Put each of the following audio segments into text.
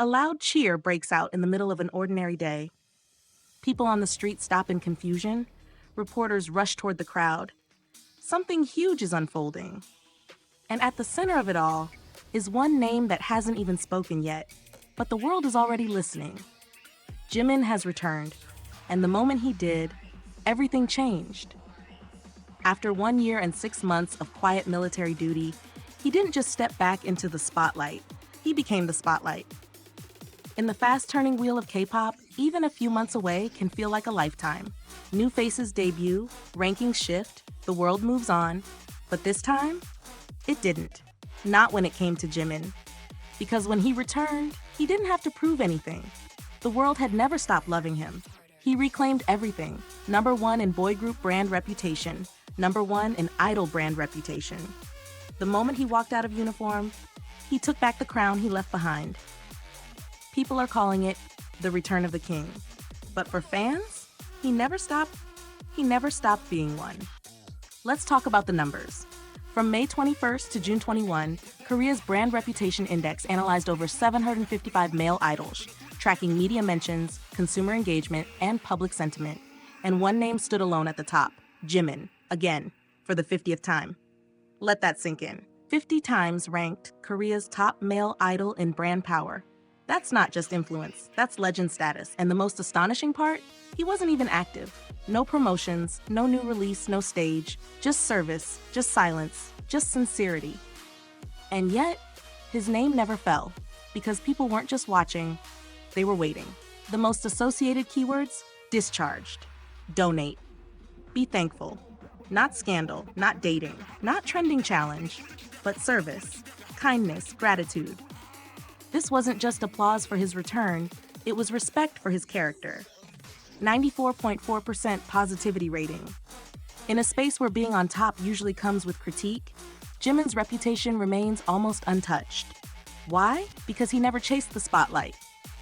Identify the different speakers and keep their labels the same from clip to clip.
Speaker 1: A loud cheer breaks out in the middle of an ordinary day. People on the street stop in confusion. Reporters rush toward the crowd. Something huge is unfolding. And at the center of it all is one name that hasn't even spoken yet, but the world is already listening. Jimin has returned, and the moment he did, everything changed. After 1 year and 6 months of quiet military duty, he didn't just step back into the spotlight, he became the spotlight. In the fast-turning wheel of K-pop, even a few months away can feel like a lifetime. New faces debut, rankings shift, the world moves on, but this time, it didn't. Not when it came to Jimin. Because when he returned, he didn't have to prove anything. The world had never stopped loving him. He reclaimed everything. #1 in boy group brand reputation. #1 in idol brand reputation. The moment he walked out of uniform, he took back the crown he left behind. People are calling it the return of the king. But for fans, he never stopped being one. Let's talk about the numbers. From May 21st to June 21, Korea's Brand Reputation Index analyzed over 755 male idols, tracking media mentions, consumer engagement, and public sentiment. And one name stood alone at the top, Jimin, again, for the 50th time. Let that sink in. 50 times ranked Korea's top male idol in brand power. That's not just influence, that's legend status. And the most astonishing part? He wasn't even active. No promotions, no new release, no stage, just service, just silence, just sincerity. And yet, his name never fell, because people weren't just watching, they were waiting. The most associated keywords? Discharged, donate, be thankful. Not scandal, not dating, not trending challenge, but service, kindness, gratitude. This wasn't just applause for his return, it was respect for his character. 94.4% positivity rating. In a space where being on top usually comes with critique, Jimin's reputation remains almost untouched. Why? Because he never chased the spotlight.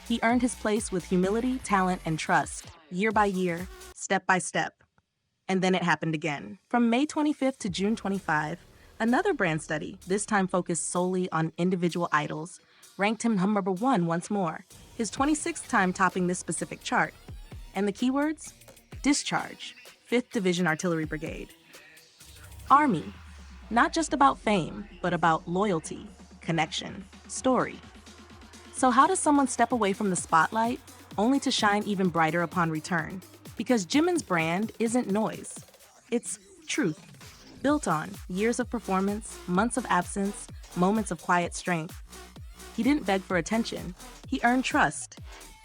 Speaker 1: He earned his place with humility, talent, and trust, year by year, step by step. And then it happened again. From May 25th to June 25, another brand study, this time focused solely on individual idols, ranked him #1 once more, his 26th time topping this specific chart. And the keywords? Discharge, 5th Division Artillery Brigade. Army, not just about fame, but about loyalty, connection, story. So how does someone step away from the spotlight, only to shine even brighter upon return? Because Jimin's brand isn't noise. It's truth, built on years of performance, months of absence, moments of quiet strength. He didn't beg for attention. He earned trust.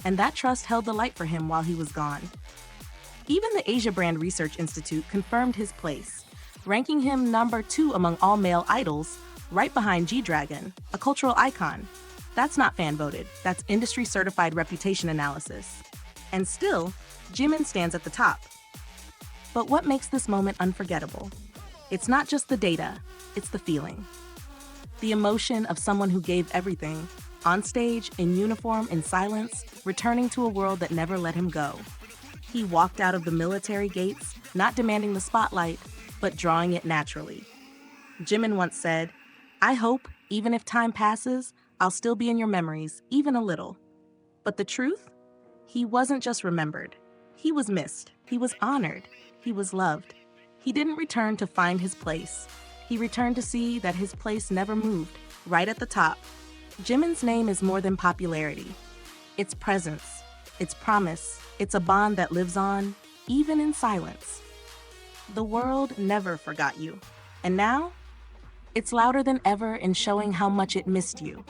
Speaker 1: And that trust held the light for him while he was gone. Even the Asia Brand Research Institute confirmed his place, ranking him #2 among all male idols, right behind G-Dragon, a cultural icon. That's not fan-voted, that's industry-certified reputation analysis. And still, Jimin stands at the top. But what makes this moment unforgettable? It's not just the data, it's the feeling. The emotion of someone who gave everything, on stage, in uniform, in silence, returning to a world that never let him go. He walked out of the military gates, not demanding the spotlight, but drawing it naturally. Jimin once said, "I hope, even if time passes, I'll still be in your memories, even a little." But the truth? He wasn't just remembered. He was missed. He was honored. He was loved. He didn't return to find his place. He returned to see that his place never moved, right at the top. Jimin's name is more than popularity. It's presence. It's promise. It's a bond that lives on, even in silence. The world never forgot you. And now, it's louder than ever in showing how much it missed you.